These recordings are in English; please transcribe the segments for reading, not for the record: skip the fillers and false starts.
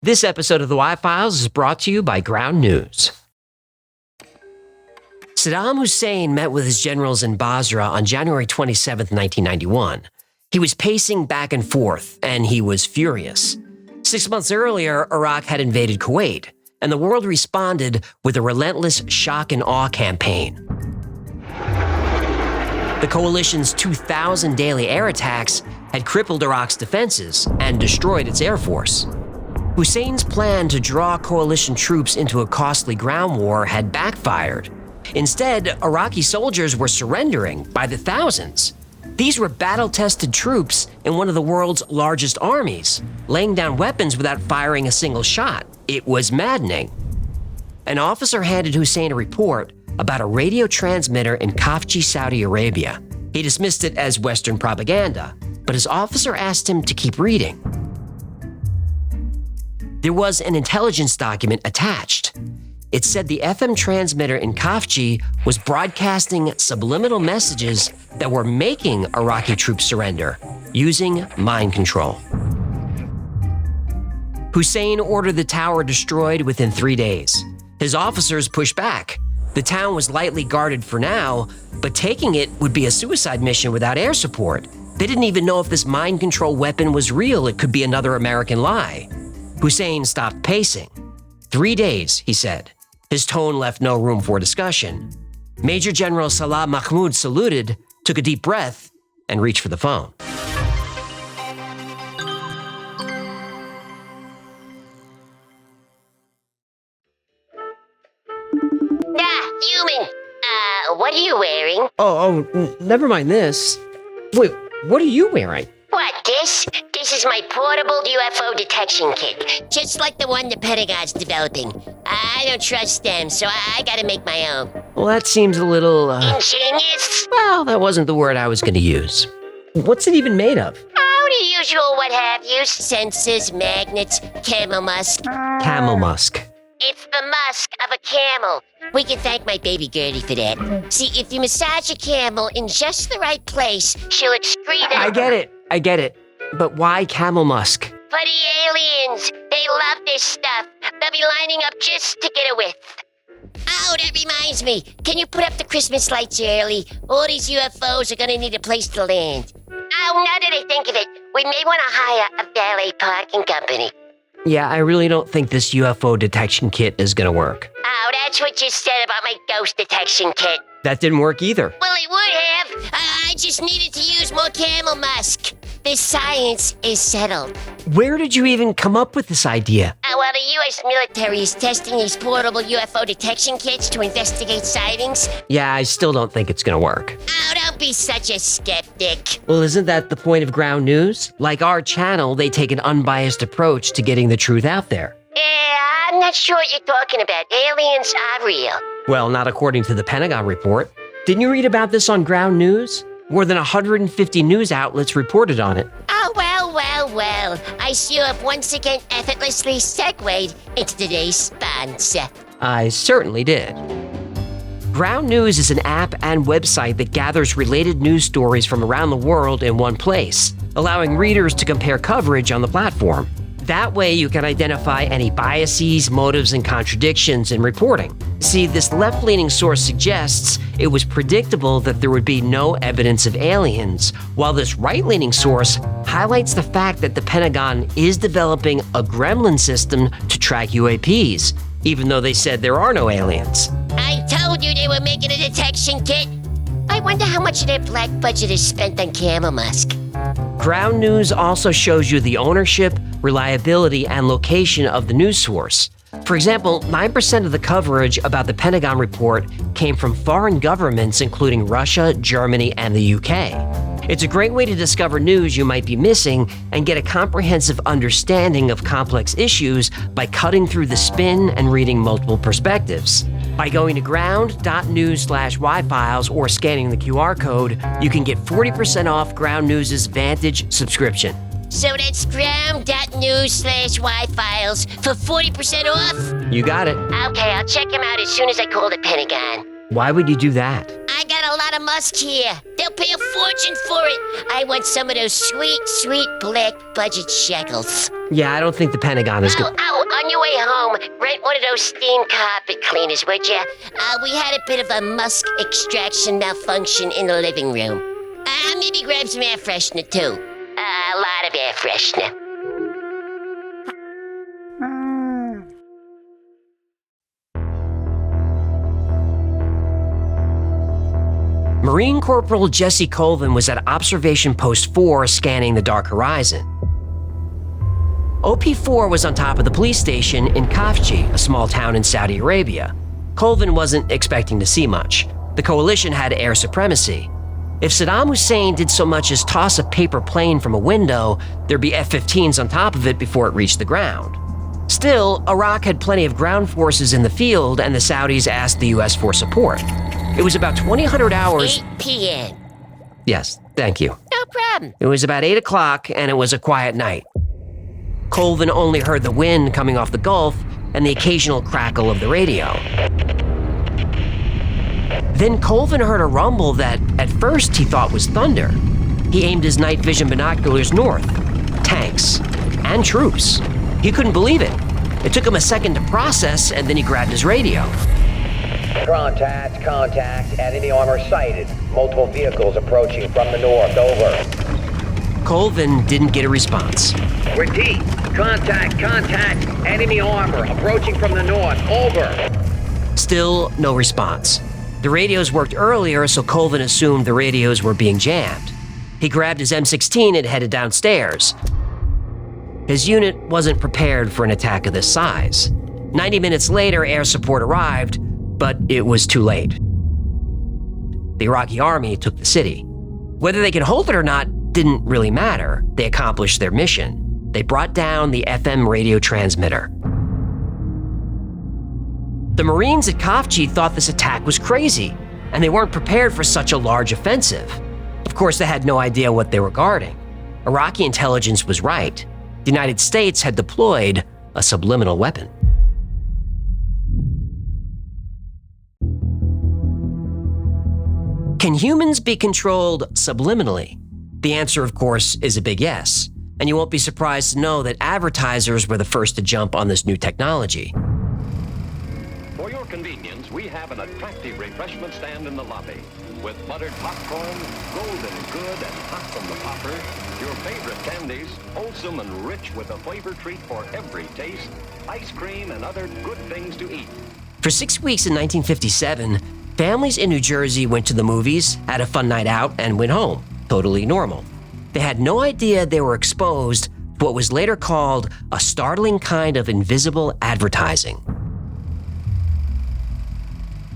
This episode of the Y-Files is brought to you by Ground News. Saddam Hussein met with his generals in Basra on January 27, 1991. He was pacing back and forth, and he was furious. 6 months earlier, Iraq had invaded Kuwait, and the world responded with a relentless shock and awe campaign. The coalition's 2,000 daily air attacks had crippled Iraq's defenses and destroyed its air force. Hussein's plan to draw coalition troops into a costly ground war had backfired. Instead, Iraqi soldiers were surrendering by the thousands. These were battle-tested troops in one of the world's largest armies, laying down weapons without firing a single shot. It was maddening. An officer handed Hussein a report about a radio transmitter in Khafji, Saudi Arabia. He dismissed it as Western propaganda, but his officer asked him to keep reading. There was an intelligence document attached. It said the FM transmitter in Khafji was broadcasting subliminal messages that were making Iraqi troops surrender, using mind control. Hussein ordered the tower destroyed within 3 days. His officers pushed back. The town was lightly guarded for now, but taking it would be a suicide mission without air support. They didn't even know if this mind control weapon was real. It could be another American lie. Hussein stopped pacing. 3 days, he said. His tone left no room for discussion. Major General Salah Mahmoud saluted, took a deep breath, and reached for the phone. Human. What are you wearing? Never mind this. Wait, what are you wearing? What, this? This is my portable UFO detection kit, just like the one the Pentagon's developing. I don't trust them, so I gotta make my own. Well, that seems a little, Ingenious? Well, that wasn't the word I was gonna use. What's it even made of? Oh, the usual what have you. Sensors, magnets, camel musk. Camel musk. It's the musk of a camel. We can thank my baby Gertie for that. See, if you massage a camel in just the right place, she'll excrete it. I get it. But why camel musk? For the aliens. They love this stuff. They'll be lining up just to get a whiff. Oh, that reminds me. Can you put up the Christmas lights early? All these UFOs are gonna need a place to land. Oh, now that I think of it, we may want to hire a valet parking company. Yeah, I really don't think this UFO detection kit is gonna work. Oh, that's what you said about my ghost detection kit. That didn't work either. Well, it would have. I just needed to use more camel musk. This science is settled. Where did you even come up with this idea? Well, the U.S. military is testing these portable UFO detection kits to investigate sightings. Yeah, I still don't think it's gonna work. Oh, don't be such a skeptic. Well, isn't that the point of Ground News? Like our channel, they take an unbiased approach to getting the truth out there. Yeah, I'm not sure what you're talking about. Aliens are real. Well, not according to the Pentagon report. Didn't you read about this on Ground News? More than 150 news outlets reported on it. Oh, well. I see you have once again effortlessly segued into today's sponsor. I certainly did. Ground News is an app and website that gathers related news stories from around the world in one place, allowing readers to compare coverage on the platform. That way you can identify any biases, motives, and contradictions in reporting. See, this left-leaning source suggests it was predictable that there would be no evidence of aliens, while this right-leaning source highlights the fact that the Pentagon is developing a gremlin system to track UAPs, even though they said there are no aliens. I told you they were making a detection kit. I wonder how much of their black budget is spent on camel musk. Ground News also shows you the ownership, reliability, and location of the news source. For example, 9% of the coverage about the Pentagon report came from foreign governments including Russia, Germany, and the UK. It's a great way to discover news you might be missing and get a comprehensive understanding of complex issues by cutting through the spin and reading multiple perspectives. By going to ground.news/yfiles or scanning the QR code, you can get 40% off Ground News' Vantage subscription. So that's ground.news/yfiles for 40% off? You got it. Okay, I'll check him out as soon as I call the Pentagon. Why would you do that? I got got a lot of musk here. They'll pay a fortune for it. I want some of those sweet, sweet black budget shekels. Yeah, I don't think the Pentagon is good. On your way home, rent one of those steam carpet cleaners, would ya? We had a bit of a musk extraction malfunction in the living room. Maybe grab some air freshener, too. A lot of air freshener. Marine Corporal Jesse Colvin was at Observation Post 4 scanning the dark horizon. OP-4 was on top of the police station in Khafji, a small town in Saudi Arabia. Colvin wasn't expecting to see much. The coalition had air supremacy. If Saddam Hussein did so much as toss a paper plane from a window, there'd be F-15s on top of it before it reached the ground. Still, Iraq had plenty of ground forces in the field, and the Saudis asked the US for support. It was about 2000 hours. 8 p.m. Yes, thank you. No problem. It was about 8 o'clock, and it was a quiet night. Colvin only heard the wind coming off the Gulf and the occasional crackle of the radio. Then Colvin heard a rumble that, at first, he thought was thunder. He aimed his night vision binoculars north. Tanks. And troops. He couldn't believe it. It took him a second to process, and then he grabbed his radio. Contact, enemy armor sighted. Multiple vehicles approaching from the north, over. Colvin didn't get a response. Repeat, contact, enemy armor approaching from the north, over. Still no response. The radios worked earlier, so Colvin assumed the radios were being jammed. He grabbed his M16 and headed downstairs. His unit wasn't prepared for an attack of this size. 90 minutes later, air support arrived, but it was too late. The Iraqi army took the city. Whether they could hold it or not didn't really matter. They accomplished their mission. They brought down the FM radio transmitter. The Marines at Khafji thought this attack was crazy, and they weren't prepared for such a large offensive. Of course, they had no idea what they were guarding. Iraqi intelligence was right. The United States had deployed a subliminal weapon. Can humans be controlled subliminally? The answer, of course, is a big yes. And you won't be surprised to know that advertisers were the first to jump on this new technology. For your convenience, we have an attractive refreshment stand in the lobby. With buttered popcorn, golden good and hot from the popper, your favorite candies, wholesome and rich with a flavor treat for every taste, ice cream and other good things to eat. For 6 weeks in 1957, families in New Jersey went to the movies, had a fun night out, and went home. Totally normal. They had no idea they were exposed to what was later called a startling kind of invisible advertising.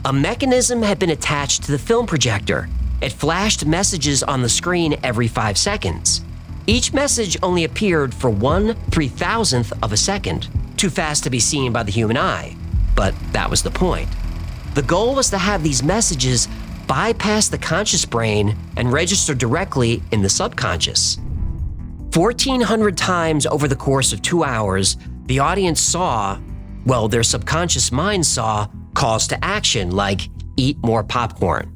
A mechanism had been attached to the film projector. It flashed messages on the screen every 5 seconds. Each message only appeared for 1/3000th of a second, too fast to be seen by the human eye. But that was the point. The goal was to have these messages bypass the conscious brain and register directly in the subconscious. 1,400 times over the course of 2 hours, the audience saw, well, their subconscious mind saw, calls to action like eat more popcorn.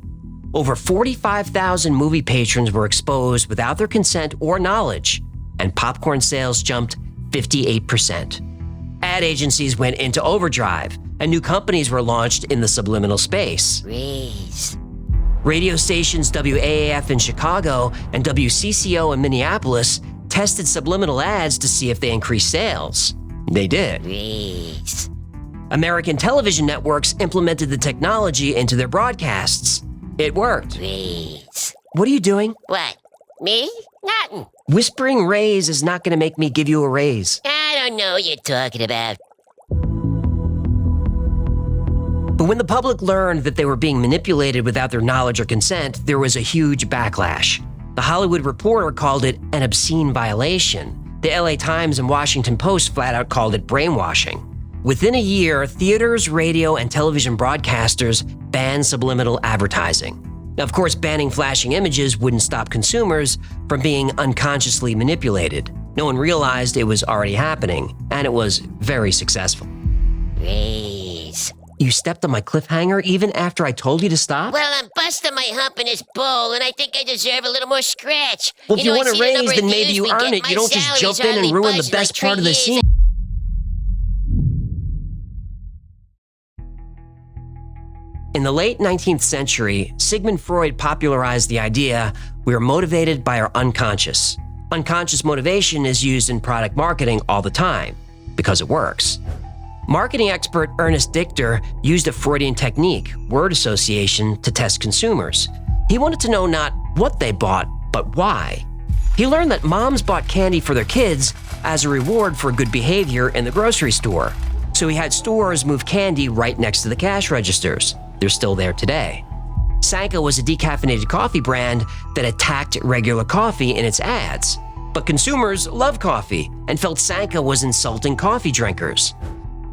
Over 45,000 movie patrons were exposed without their consent or knowledge, and popcorn sales jumped 58%. Ad agencies went into overdrive, and new companies were launched in the subliminal space. Please. Radio stations WAAF in Chicago and WCCO in Minneapolis tested subliminal ads to see if they increased sales. They did. Please. American television networks implemented the technology into their broadcasts. It worked. Please. What are you doing? What? Me? Nothing. Whispering raise is not going to make me give you a raise. I don't know what you're talking about. But when the public learned that they were being manipulated without their knowledge or consent, there was a huge backlash. The Hollywood Reporter called it an obscene violation. The LA Times and Washington Post flat out called it brainwashing. Within a year, theaters, radio, and television broadcasters banned subliminal advertising. Now, of course, banning flashing images wouldn't stop consumers from being unconsciously manipulated. No one realized it was already happening, and it was very successful. Please. You stepped on my cliffhanger even after I told you to stop? Well, I'm busting my hump in this bowl, and I think I deserve a little more scratch. Well, if you want I to see the raise, number of then maybe views you we earn get. it. My You don't just salary's jump in and hardly ruin the budged best like part of 3 the years. scene. In the late 19th century, Sigmund Freud popularized the idea we are motivated by our unconscious. Unconscious motivation is used in product marketing all the time because it works. Marketing expert Ernest Dichter used a Freudian technique, word association, to test consumers. He wanted to know not what they bought, but why. He learned that moms bought candy for their kids as a reward for good behavior in the grocery store. So he had stores move candy right next to the cash registers. They're still there today. Sanka was a decaffeinated coffee brand that attacked regular coffee in its ads. But consumers love coffee and felt Sanka was insulting coffee drinkers.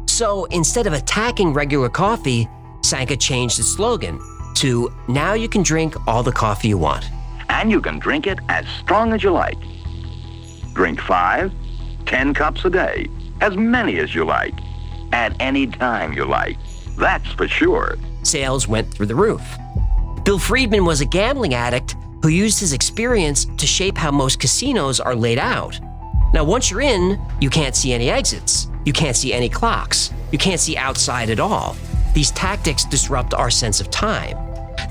So instead of attacking regular coffee, Sanka changed its slogan to "Now you can drink all the coffee you want." And you can drink it as strong as you like. Drink 5, 10 cups a day, as many as you like, at any time you like. That's for sure. Sales went through the roof. Bill Friedman was a gambling addict who used his experience to shape how most casinos are laid out. Now, once you're in, you can't see any exits. You can't see any clocks. You can't see outside at all. These tactics disrupt our sense of time.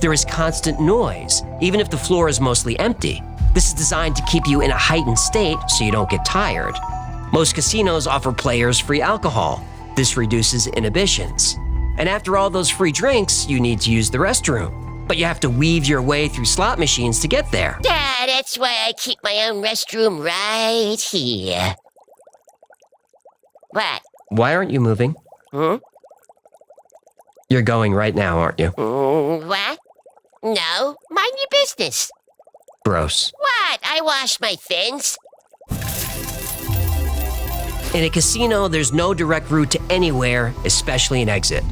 There is constant noise, even if the floor is mostly empty. This is designed to keep you in a heightened state so you don't get tired. Most casinos offer players free alcohol. This reduces inhibitions. And after all those free drinks, you need to use the restroom. But you have to weave your way through slot machines to get there. Yeah, that's why I keep my own restroom right here. What? Why aren't you moving? You're going right now, aren't you? What? No, mind your business. Gross. What? I wash my fins. In a casino, there's no direct route to anywhere, especially an exit.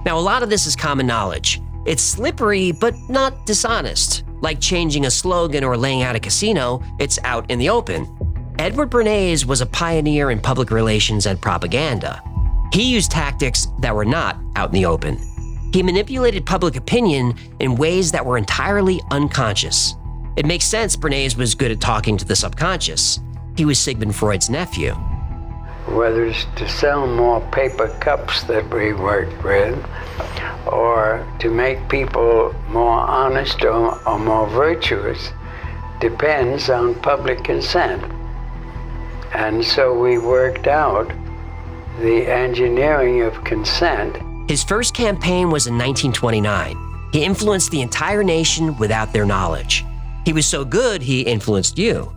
Now, a lot of this is common knowledge. It's slippery, but not dishonest. Like changing a slogan or laying out a casino, it's out in the open. Edward Bernays was a pioneer in public relations and propaganda. He used tactics that were not out in the open. He manipulated public opinion in ways that were entirely unconscious. It makes sense Bernays was good at talking to the subconscious. He was Sigmund Freud's nephew. Whether it's to sell more paper cups that we worked with, or to make people more honest or more virtuous, depends on public consent. And so we worked out the engineering of consent. His first campaign was in 1929. He influenced the entire nation without their knowledge. He was so good, he influenced you,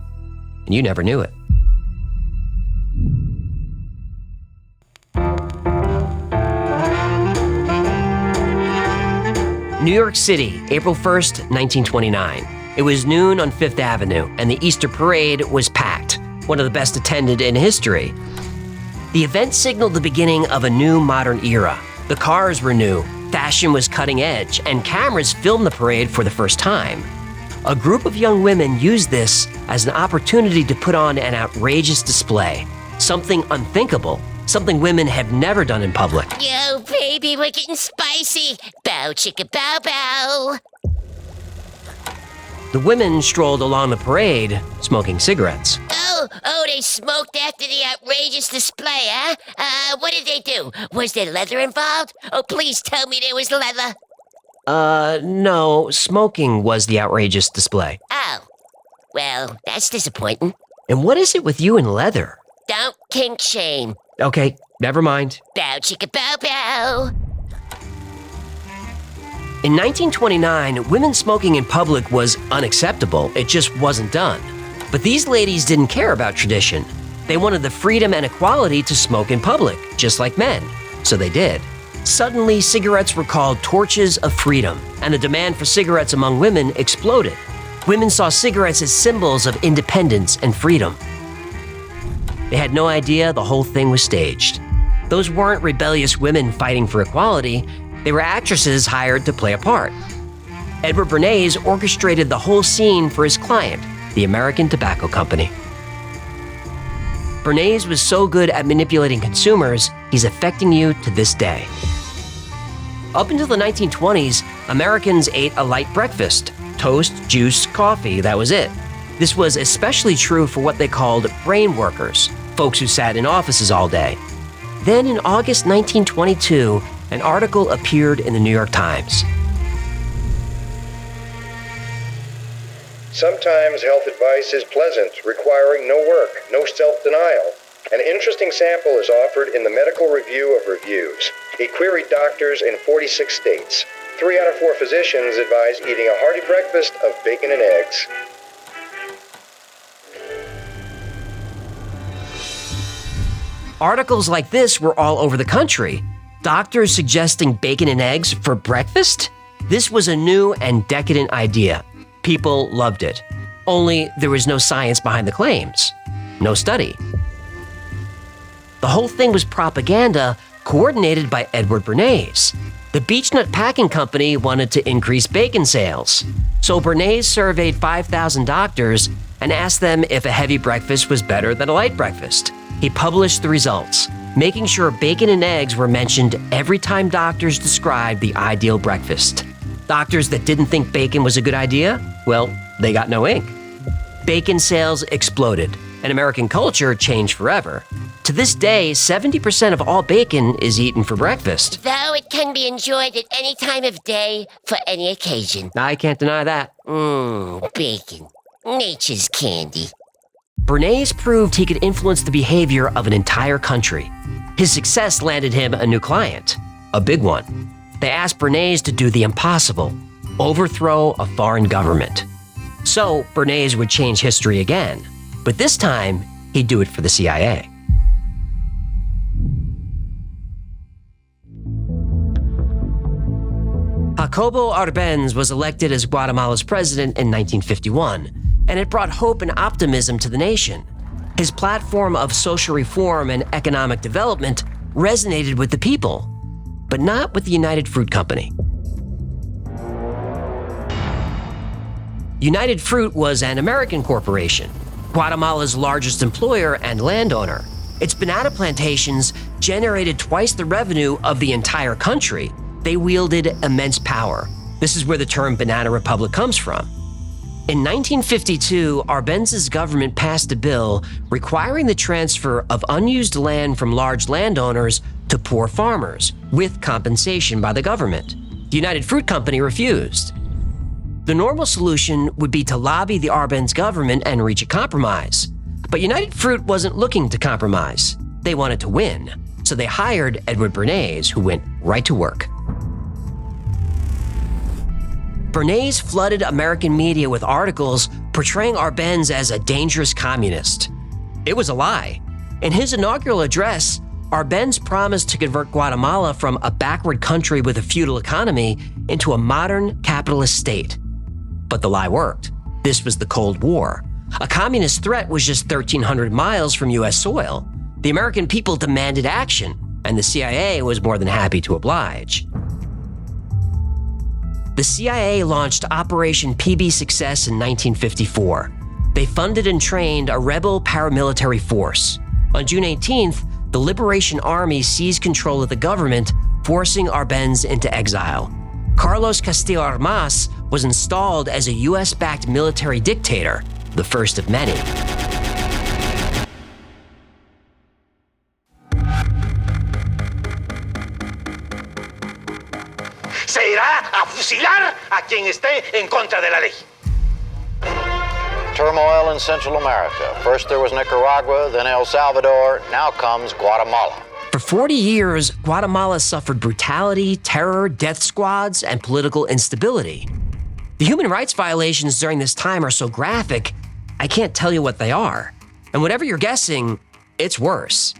and you never knew it. New York City, April 1st, 1929. It was noon on Fifth Avenue, and the Easter Parade was packed, one of the best attended in history. The event signaled the beginning of a new modern era. The cars were new, fashion was cutting edge, and cameras filmed the parade for the first time. A group of young women used this as an opportunity to put on an outrageous display, something unthinkable, something women have never done in public. Yo, baby, we're getting spicy. Bow, chicka, bow, bow. The women strolled along the parade, smoking cigarettes. Oh, they smoked after the outrageous display, huh? What did they do? Was there leather involved? Oh, please tell me there was leather. No, smoking was the outrageous display. Oh, well, that's disappointing. And what is it with you and leather? Don't kink shame. Okay, never mind. Bow, chicka, bow, bow. In 1929, women smoking in public was unacceptable. It just wasn't done. But these ladies didn't care about tradition. They wanted the freedom and equality to smoke in public, just like men. So they did. Suddenly, cigarettes were called torches of freedom, and the demand for cigarettes among women exploded. Women saw cigarettes as symbols of independence and freedom. They had no idea the whole thing was staged. Those weren't rebellious women fighting for equality. They were actresses hired to play a part. Edward Bernays orchestrated the whole scene for his client, the American Tobacco Company. Bernays was so good at manipulating consumers, he's affecting you to this day. Up until the 1920s, Americans ate a light breakfast: toast, juice, coffee, that was it. This was especially true for what they called brain workers, folks who sat in offices all day. Then in August 1922, an article appeared in the New York Times. Sometimes health advice is pleasant, requiring no work, no self-denial. An interesting sample is offered in the Medical Review of Reviews. It queried doctors in 46 states. 3 out of 4 physicians advise eating a hearty breakfast of bacon and eggs. Articles like this were all over the country. Doctors suggesting bacon and eggs for breakfast? This was a new and decadent idea. People loved it. Only there was no science behind the claims. No study. The whole thing was propaganda coordinated by Edward Bernays. The Beechnut Packing Company wanted to increase bacon sales. So Bernays surveyed 5,000 doctors and asked them if a heavy breakfast was better than a light breakfast. He published the results, making sure bacon and eggs were mentioned every time doctors described the ideal breakfast. Doctors that didn't think bacon was a good idea, well, they got no ink. Bacon sales exploded, and American culture changed forever. To this day, 70% of all bacon is eaten for breakfast. Though it can be enjoyed at any time of day for any occasion. I can't deny that. Bacon. Nature's candy. Bernays proved he could influence the behavior of an entire country. His success landed him a new client, a big one. They asked Bernays to do the impossible: overthrow a foreign government. So Bernays would change history again, but this time he'd do it for the CIA. Jacobo Arbenz was elected as Guatemala's president in 1951, and it brought hope and optimism to the nation. His platform of social reform and economic development resonated with the people, but not with the United Fruit Company. United Fruit was an American corporation, Guatemala's largest employer and landowner. Its banana plantations generated twice the revenue of the entire country. They wielded immense power. This is where the term Banana Republic comes from. In 1952, Arbenz's government passed a bill requiring the transfer of unused land from large landowners to poor farmers, with compensation by the government. The United Fruit Company refused. The normal solution would be to lobby the Arbenz government and reach a compromise. But United Fruit wasn't looking to compromise. They wanted to win. So they hired Edward Bernays, who went right to work. Bernays flooded American media with articles portraying Arbenz as a dangerous communist. It was a lie. In his inaugural address, Arbenz promised to convert Guatemala from a backward country with a feudal economy into a modern capitalist state. But the lie worked. This was the Cold War. A communist threat was just 1,300 miles from U.S. soil. The American people demanded action, and the CIA was more than happy to oblige. The CIA launched Operation PB Success in 1954. They funded and trained a rebel paramilitary force. On June 18th, the Liberation Army seized control of the government, forcing Arbenz into exile. Carlos Castillo Armas was installed as a US-backed military dictator, the first of many. Se irá a fusilar a quien esté en contra de la ley. Turmoil in Central America. First there was Nicaragua, then El Salvador, now comes Guatemala. For 40 years, Guatemala suffered brutality, terror, death squads, and political instability. The human rights violations during this time are so graphic, I can't tell you what they are. And whatever you're guessing, it's worse.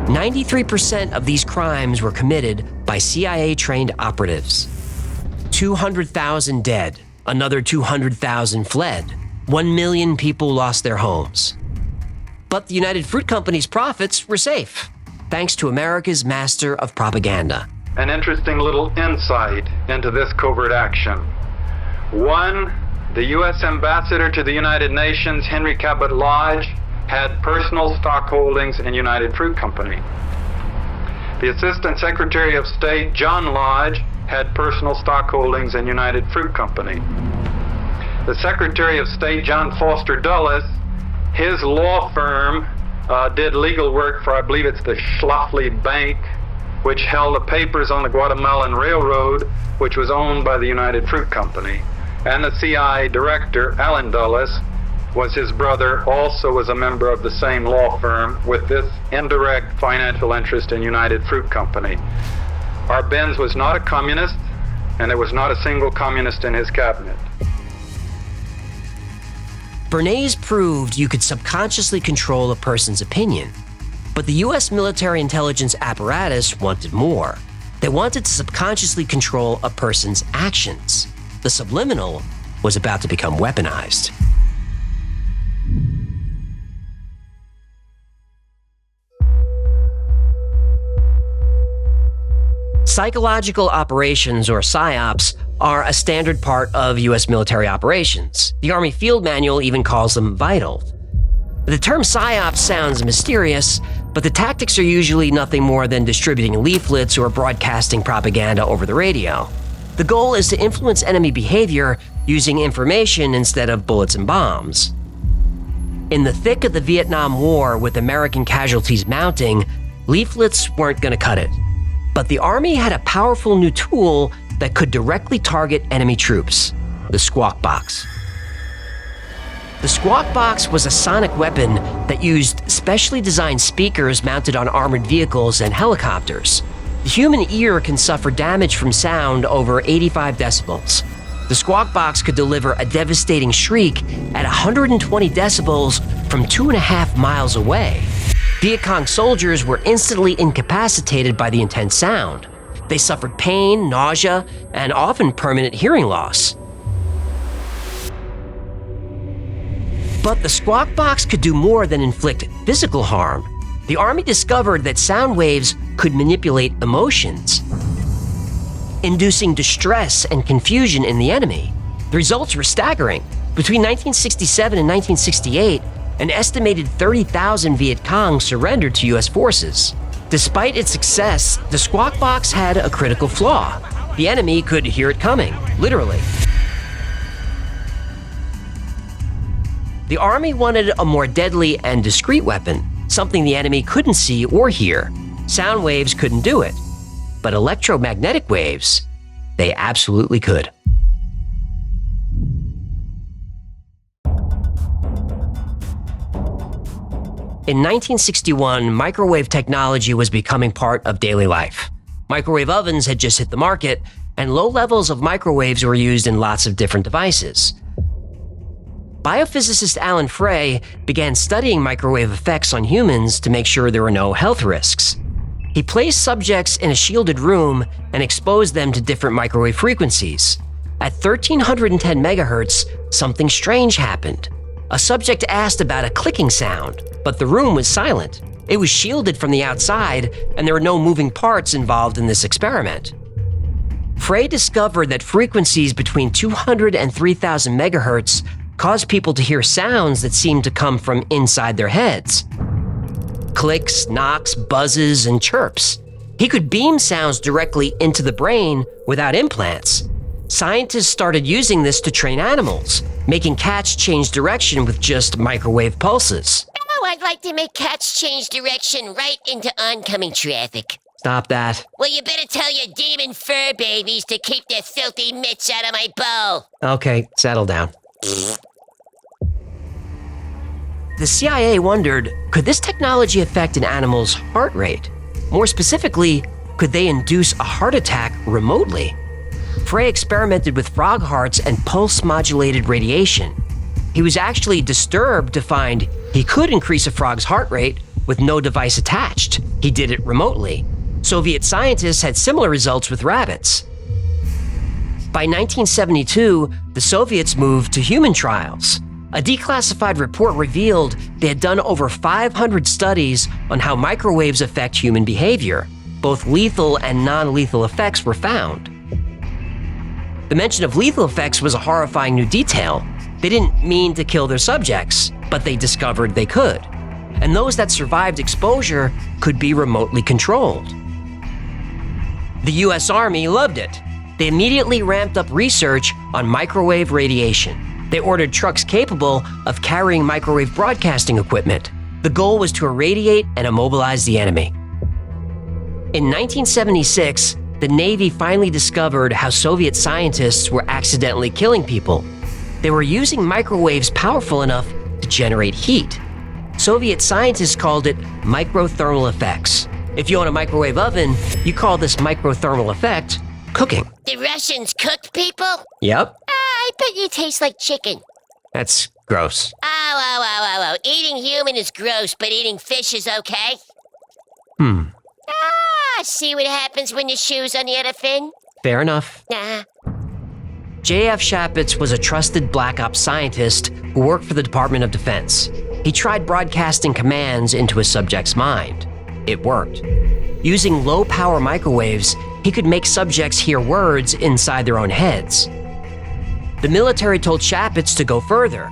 93% of these crimes were committed by CIA-trained operatives. 200,000 dead, another 200,000 fled. 1 million people lost their homes. But the United Fruit Company's profits were safe, thanks to America's master of propaganda. An interesting little insight into this covert action. 1, the U.S. Ambassador to the United Nations, Henry Cabot Lodge, had personal stock holdings in United Fruit Company. The Assistant Secretary of State, John Lodge, had personal stock holdings in United Fruit Company. The Secretary of State, John Foster Dulles, his law firm did legal work for, I believe it's the Schlafly Bank, which held the papers on the Guatemalan Railroad, which was owned by the United Fruit Company. And the CIA director, Alan Dulles, was his brother, also was a member of the same law firm with this indirect financial interest in United Fruit Company. Arbenz was not a communist, and there was not a single communist in his cabinet. Bernays proved you could subconsciously control a person's opinion, but the US military intelligence apparatus wanted more. They wanted to subconsciously control a person's actions. The subliminal was about to become weaponized. Psychological operations, or PSYOPs, are a standard part of US military operations. The Army Field Manual even calls them vital. The term PSYOP sounds mysterious, but the tactics are usually nothing more than distributing leaflets or broadcasting propaganda over the radio. The goal is to influence enemy behavior using information instead of bullets and bombs. In the thick of the Vietnam War, with American casualties mounting, leaflets weren't going to cut it. But the Army had a powerful new tool that could directly target enemy troops: the Squawk Box. The Squawk Box was a sonic weapon that used specially designed speakers mounted on armored vehicles and helicopters. The human ear can suffer damage from sound over 85 decibels. The Squawk Box could deliver a devastating shriek at 120 decibels from 2.5 miles away. Viet Cong soldiers were instantly incapacitated by the intense sound. They suffered pain, nausea, and often permanent hearing loss. But the Squawk Box could do more than inflict physical harm. The Army discovered that sound waves could manipulate emotions, inducing distress and confusion in the enemy. The results were staggering. Between 1967 and 1968, an estimated 30,000 Viet Cong surrendered to US forces. Despite its success, the Squawk Box had a critical flaw. The enemy could hear it coming, literally. The Army wanted a more deadly and discreet weapon, something the enemy couldn't see or hear. Sound waves couldn't do it, but electromagnetic waves, they absolutely could. In 1961, microwave technology was becoming part of daily life. Microwave ovens had just hit the market, and low levels of microwaves were used in lots of different devices. Biophysicist Alan Frey began studying microwave effects on humans to make sure there were no health risks. He placed subjects in a shielded room and exposed them to different microwave frequencies. At 1310 megahertz, something strange happened. A subject asked about a clicking sound, but the room was silent. It was shielded from the outside, and there were no moving parts involved in this experiment. Frey discovered that frequencies between 200 and 3000 megahertz caused people to hear sounds that seemed to come from inside their heads. Clicks, knocks, buzzes, and chirps. He could beam sounds directly into the brain without implants. Scientists started using this to train animals, making cats change direction with just microwave pulses. Oh, I'd like to make cats change direction right into oncoming traffic. Stop that. Well, you better tell your demon fur babies to keep their filthy mitts out of my bowl. Okay, settle down. The CIA wondered, could this technology affect an animal's heart rate? More specifically, could they induce a heart attack remotely? Frey experimented with frog hearts and pulse-modulated radiation. He was actually disturbed to find he could increase a frog's heart rate with no device attached. He did it remotely. Soviet scientists had similar results with rabbits. By 1972, the Soviets moved to human trials. A declassified report revealed they had done over 500 studies on how microwaves affect human behavior. Both lethal and non-lethal effects were found. The mention of lethal effects was a horrifying new detail. They didn't mean to kill their subjects, but they discovered they could. And those that survived exposure could be remotely controlled. The US Army loved it. They immediately ramped up research on microwave radiation. They ordered trucks capable of carrying microwave broadcasting equipment. The goal was to irradiate and immobilize the enemy. In 1976, the Navy finally discovered how Soviet scientists were accidentally killing people. They were using microwaves powerful enough to generate heat. Soviet scientists called it microthermal effects. If you own a microwave oven, you call this microthermal effect cooking. The Russians cooked people? Yep. I bet you taste like chicken. That's gross. Oh. Eating human is gross, but eating fish is okay? See what happens when your shoe's on the other fin? Fair enough. Nah. J.F. Shapitz was a trusted Black Ops scientist who worked for the Department of Defense. He tried broadcasting commands into a subject's mind. It worked. Using low-power microwaves, he could make subjects hear words inside their own heads. The military told Shapitz to go further.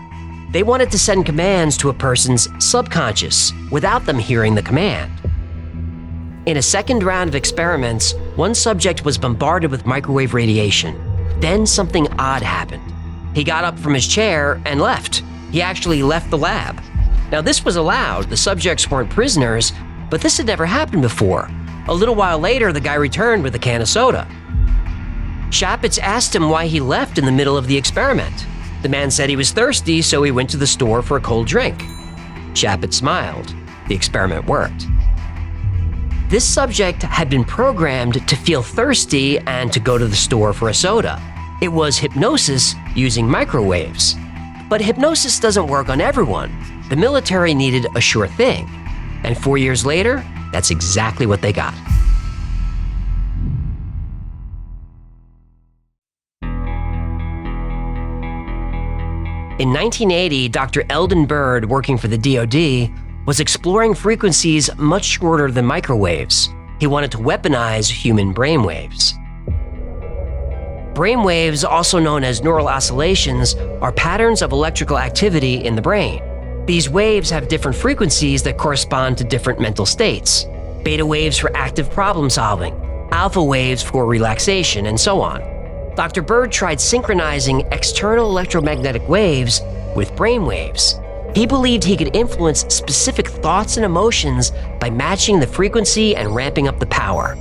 They wanted to send commands to a person's subconscious without them hearing the command. In a second round of experiments, one subject was bombarded with microwave radiation. Then something odd happened. He got up from his chair and left. He actually left the lab. Now, this was allowed. The subjects weren't prisoners, but this had never happened before. A little while later, the guy returned with a can of soda. Shapitz asked him why he left in the middle of the experiment. The man said he was thirsty, so he went to the store for a cold drink. Shapitz smiled. The experiment worked. This subject had been programmed to feel thirsty and to go to the store for a soda. It was hypnosis using microwaves. But hypnosis doesn't work on everyone. The military needed a sure thing. And 4 years later, that's exactly what they got. In 1980, Dr. Eldon Bird, working for the DoD, was exploring frequencies much shorter than microwaves. He wanted to weaponize human brainwaves. Brainwaves, also known as neural oscillations, are patterns of electrical activity in the brain. These waves have different frequencies that correspond to different mental states. Beta waves for active problem solving, alpha waves for relaxation, and so on. Dr. Bird tried synchronizing external electromagnetic waves with brainwaves. He believed he could influence specific thoughts and emotions by matching the frequency and ramping up the power.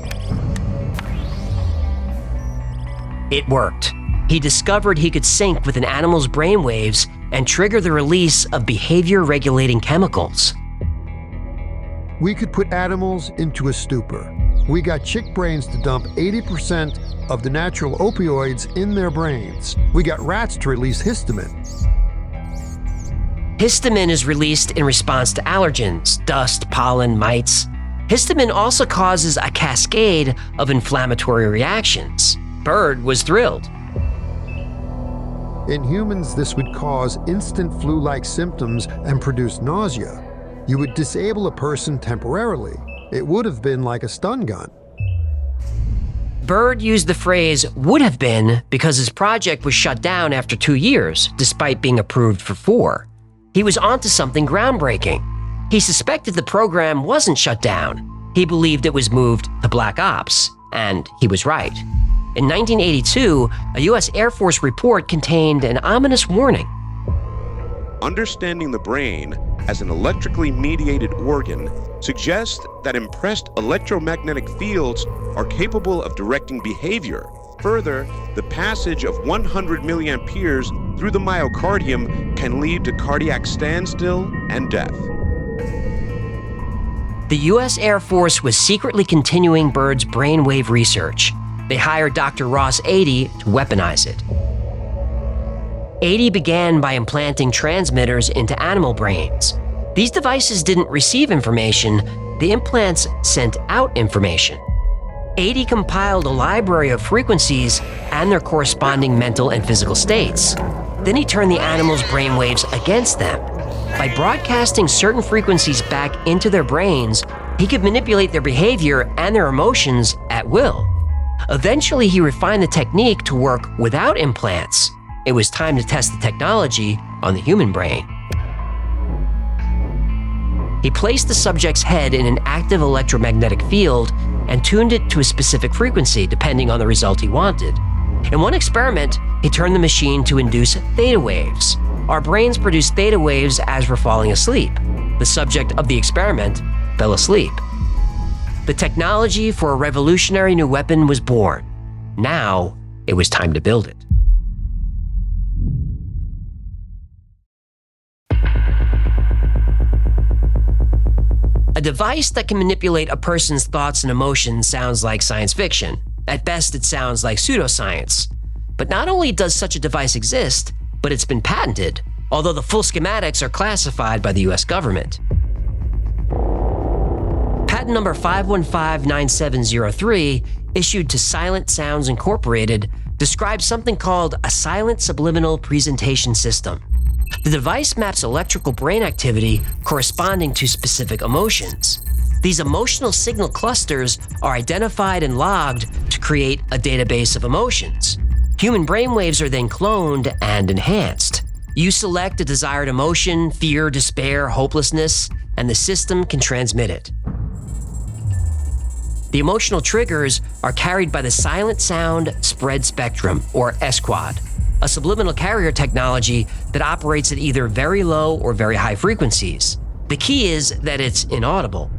It worked. He discovered he could sync with an animal's brainwaves and trigger the release of behavior-regulating chemicals. We could put animals into a stupor. We got chick brains to dump 80% of the natural opioids in their brains. We got rats to release histamine. Histamine is released in response to allergens, dust, pollen, mites. Histamine also causes a cascade of inflammatory reactions. Bird was thrilled. In humans, this would cause instant flu-like symptoms and produce nausea. You would disable a person temporarily. It would have been like a stun gun. Bird used the phrase "would have been" because his project was shut down after 2 years, despite being approved for 4. He was onto something groundbreaking. He suspected the program wasn't shut down. He believed it was moved to Black Ops, and he was right. In 1982, a U.S. Air Force report contained an ominous warning. Understanding the brain as an electrically mediated organ suggests that impressed electromagnetic fields are capable of directing behavior. Further, the passage of 100 milliamperes through the myocardium can lead to cardiac standstill and death. The U.S. Air Force was secretly continuing Bird's brainwave research. They hired Dr. Ross 80 to weaponize it. 80 began by implanting transmitters into animal brains. These devices didn't receive information, the implants sent out information. 80 compiled a library of frequencies and their corresponding mental and physical states. Then he turned the animals' brainwaves against them. By broadcasting certain frequencies back into their brains, he could manipulate their behavior and their emotions at will. Eventually, he refined the technique to work without implants. It was time to test the technology on the human brain. He placed the subject's head in an active electromagnetic field and tuned it to a specific frequency depending on the result he wanted. In one experiment, he turned the machine to induce theta waves. Our brains produce theta waves as we're falling asleep. The subject of the experiment fell asleep. The technology for a revolutionary new weapon was born. Now, it was time to build it. A device that can manipulate a person's thoughts and emotions sounds like science fiction. At best, it sounds like pseudoscience. But not only does such a device exist, but it's been patented, although the full schematics are classified by the US government. Patent number 5159703, issued to Silent Sounds Incorporated, describes something called a silent subliminal presentation system. The device maps electrical brain activity corresponding to specific emotions. These emotional signal clusters are identified and logged to create a database of emotions. Human brainwaves are then cloned and enhanced. You select a desired emotion, fear, despair, hopelessness, and the system can transmit it. The emotional triggers are carried by the Silent Sound Spread Spectrum, or SQUAD, a subliminal carrier technology that operates at either very low or very high frequencies. The key is that it's inaudible.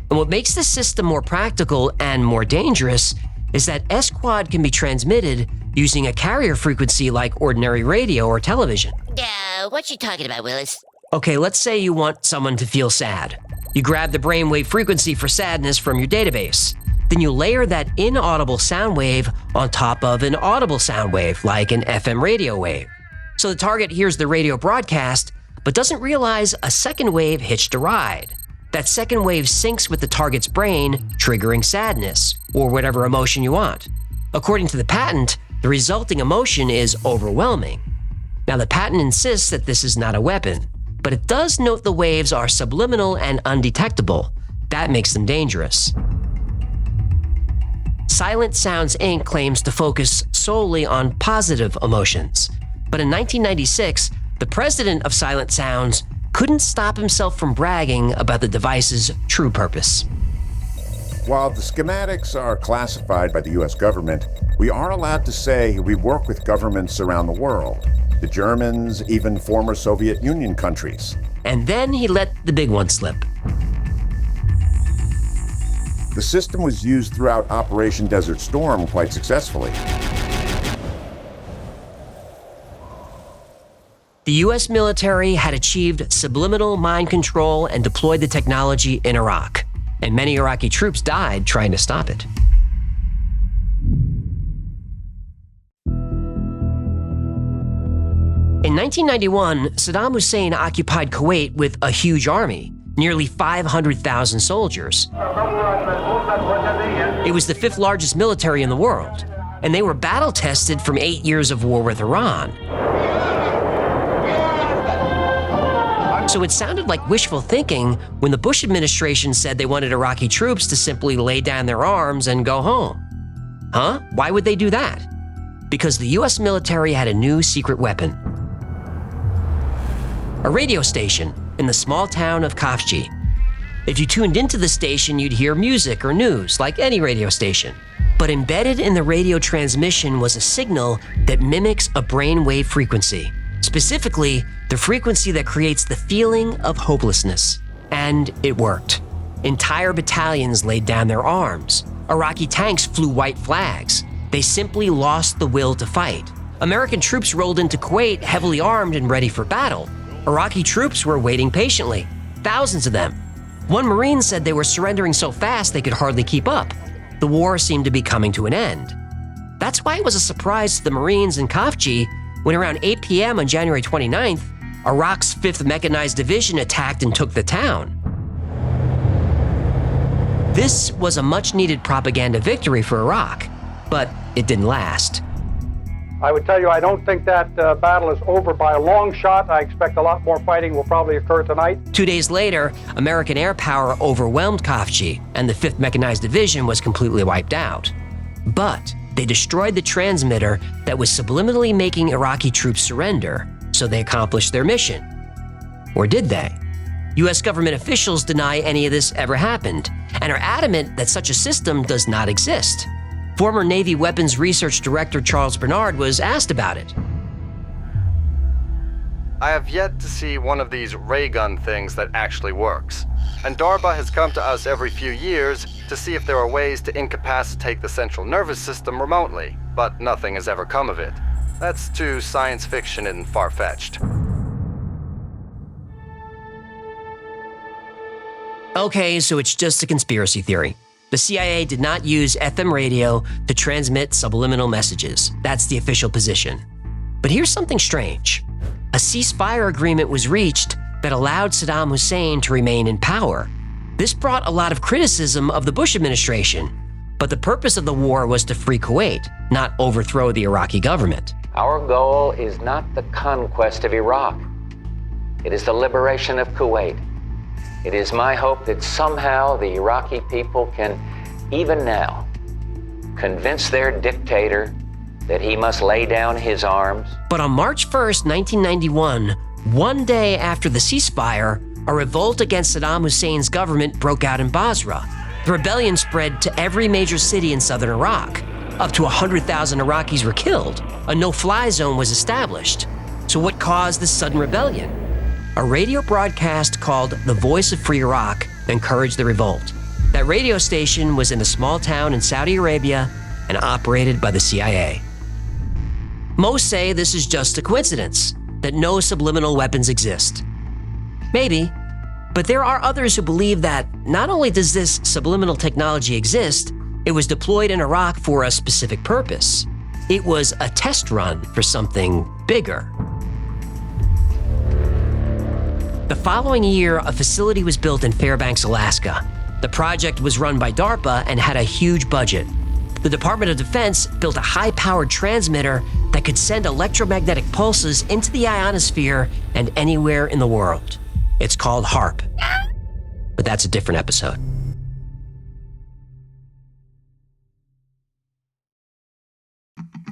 And what makes this system more practical and more dangerous is that SQUAD can be transmitted using a carrier frequency like ordinary radio or television. What you talking about, Willis? Okay, let's say you want someone to feel sad. You grab the brainwave frequency for sadness from your database. Then you layer that inaudible sound wave on top of an audible sound wave, like an FM radio wave. So the target hears the radio broadcast, but doesn't realize a second wave hitched a ride. That second wave syncs with the target's brain, triggering sadness, or whatever emotion you want. According to the patent, the resulting emotion is overwhelming. Now, the patent insists that this is not a weapon, but it does note the waves are subliminal and undetectable. That makes them dangerous. Silent Sounds Inc. claims to focus solely on positive emotions. But in 1996, the president of Silent Sounds couldn't stop himself from bragging about the device's true purpose. While the schematics are classified by the US government, we are allowed to say we work with governments around the world. The Germans, even former Soviet Union countries. And then he let the big one slip. The system was used throughout Operation Desert Storm quite successfully. The US military had achieved subliminal mind control and deployed the technology in Iraq, and many Iraqi troops died trying to stop it. In 1991, Saddam Hussein occupied Kuwait with a huge army, nearly 500,000 soldiers. It was the fifth largest military in the world, and they were battle-tested from 8 years of war with Iran. So it sounded like wishful thinking when the Bush administration said they wanted Iraqi troops to simply lay down their arms and go home. Huh? Why would they do that? Because the US military had a new secret weapon. A radio station in the small town of Khafji. If you tuned into the station, you'd hear music or news, like any radio station. But embedded in the radio transmission was a signal that mimics a brainwave frequency. Specifically, the frequency that creates the feeling of hopelessness. And it worked. Entire battalions laid down their arms. Iraqi tanks flew white flags. They simply lost the will to fight. American troops rolled into Kuwait heavily armed and ready for battle. Iraqi troops were waiting patiently, thousands of them. One Marine said they were surrendering so fast they could hardly keep up. The war seemed to be coming to an end. That's why it was a surprise to the Marines in Khafji when around 8 p.m. on January 29th, Iraq's 5th Mechanized Division attacked and took the town. This was a much-needed propaganda victory for Iraq, but it didn't last. I would tell you, I don't think that battle is over by a long shot. I expect a lot more fighting will probably occur tonight. 2 days later, American air power overwhelmed Khafji, and the 5th Mechanized Division was completely wiped out. But they destroyed the transmitter that was subliminally making Iraqi troops surrender, so they accomplished their mission. Or did they? U.S. government officials deny any of this ever happened and are adamant that such a system does not exist. Former Navy Weapons Research Director Charles Bernard was asked about it. I have yet to see one of these ray gun things that actually works. And DARPA has come to us every few years to see if there are ways to incapacitate the central nervous system remotely, but nothing has ever come of it. That's too science fiction and far-fetched. Okay, so it's just a conspiracy theory. The CIA did not use FM radio to transmit subliminal messages. That's the official position. But here's something strange. A ceasefire agreement was reached that allowed Saddam Hussein to remain in power. This brought a lot of criticism of the Bush administration, but the purpose of the war was to free Kuwait, not overthrow the Iraqi government. Our goal is not the conquest of Iraq. It is the liberation of Kuwait. It is my hope that somehow the Iraqi people can, even now, convince their dictator that he must lay down his arms. But on March 1st, 1991, one day after the ceasefire, a revolt against Saddam Hussein's government broke out in Basra. The rebellion spread to every major city in southern Iraq. Up to 100,000 Iraqis were killed. A no-fly zone was established. So what caused this sudden rebellion? A radio broadcast called The Voice of Free Iraq encouraged the revolt. That radio station was in a small town in Saudi Arabia and operated by the CIA. Most say this is just a coincidence, that no subliminal weapons exist. Maybe, but there are others who believe that not only does this subliminal technology exist, it was deployed in Iraq for a specific purpose. It was a test run for something bigger. The following year, a facility was built in Fairbanks, Alaska. The project was run by DARPA and had a huge budget. The Department of Defense built a high-powered transmitter that could send electromagnetic pulses into the ionosphere and anywhere in the world. It's called HAARP. But that's a different episode.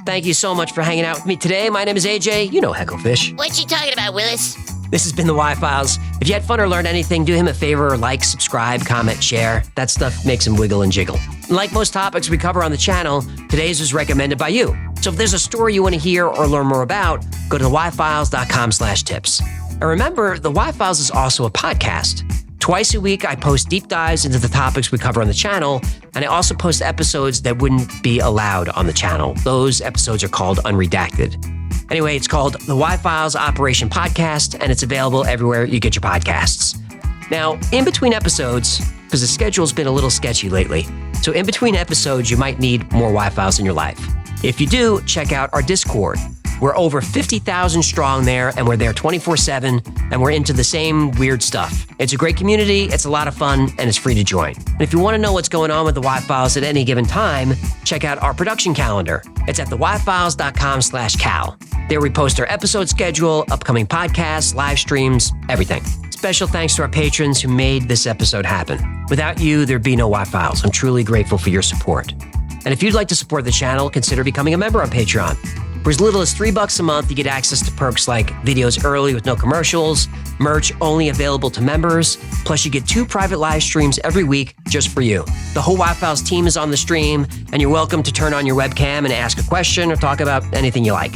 Thank you so much for hanging out with me today. My name is AJ. You know Hecklefish. What you talking about, Willis? This has been the Y-Files. If you had fun or learned anything, do him a favor, like, subscribe, comment, share. That stuff makes him wiggle and jiggle. Like most topics we cover on the channel, today's was recommended by you. So if there's a story you want to hear or learn more about, go to theyfiles.com/tips. And remember, the Y-Files is also a podcast. Twice a week, I post deep dives into the topics we cover on the channel, and I also post episodes that wouldn't be allowed on the channel. Those episodes are called Unredacted. Anyway, it's called the Y-Files Operation Podcast, and it's available everywhere you get your podcasts. Now, in between episodes, because the schedule's been a little sketchy lately, so in between episodes, you might need more Y-Files in your life. If you do, check out our Discord. We're over 50,000 strong there, and we're there 24/7, and we're into the same weird stuff. It's a great community, it's a lot of fun, and it's free to join. And if you want to know what's going on with the Y-Files at any given time, check out our production calendar. It's at theyfiles.com/cal. There we post our episode schedule, upcoming podcasts, live streams, everything. Special thanks to our patrons who made this episode happen. Without you, there'd be no Y-Files. I'm truly grateful for your support. And if you'd like to support the channel, consider becoming a member on Patreon. For as little as $3 a month, you get access to perks like videos early with no commercials, merch only available to members, plus you get 2 private live streams every week just for you. The whole Y-Files team is on the stream, and you're welcome to turn on your webcam and ask a question or talk about anything you like.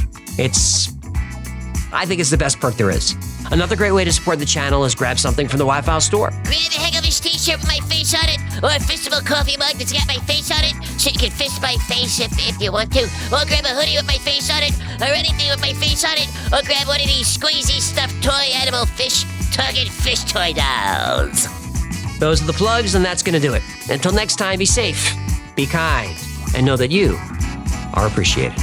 I think it's the best perk there is. Another great way to support the channel is grab something from the Y-Files store. Grab a Hecklefish t-shirt with my face on it, or a Fistable coffee mug that's got my face on it, so you can fist my face if you want to. Or grab a hoodie with my face on it, or anything with my face on it. Or grab one of these squeezy stuffed toy animal fish target fish toy dolls. Those are the plugs, and that's going to do it. Until next time, be safe, be kind, and know that you are appreciated.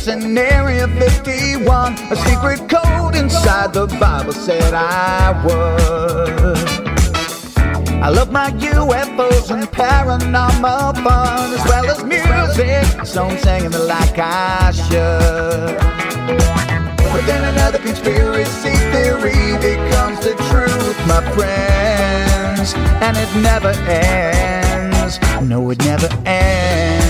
In Area 51, a secret code inside the Bible said I would. I love my UFOs and paranormal fun, as well as music, so I'm singing it like I should. But then another conspiracy theory becomes the truth, my friends. And it never ends. No, it never ends.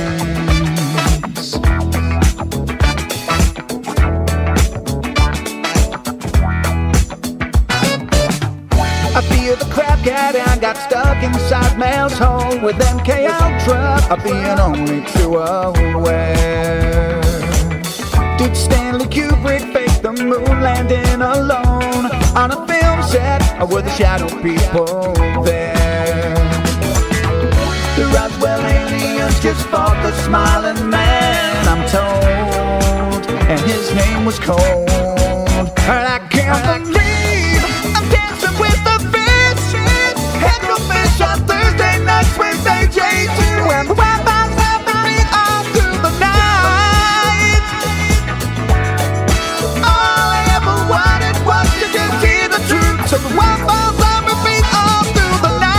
I feel the crap cat and got stuck inside Mel's hole with MK Ultra of being only too aware. Did Stanley Kubrick fake the moon landing alone on a film set, or were the shadow people there? The Roswell aliens just fought the smiling man, I'm told, and his name was Cold. And I can't believe I'm dancing with the fish. Head to fish on Thursday nights with AJ2, and Wi-Fi's helping me all through the night. All I ever wanted was to just hear the truth, so the Wi-Fi's on repeat all through the night.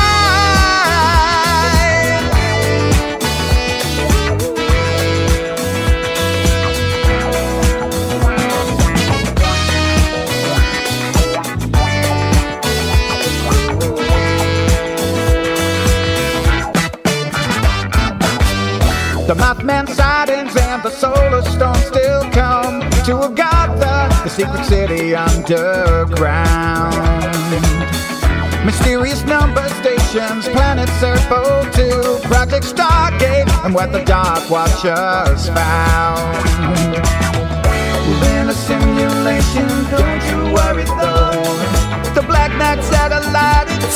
The Mothman sightings and the solar storm still come to Agatha, the secret city underground. Mysterious number stations, planet Serpo 2, Project Stargate, and what the Dark Watchers found. We're in a simulation, don't you worry though. The Black Knight satellite is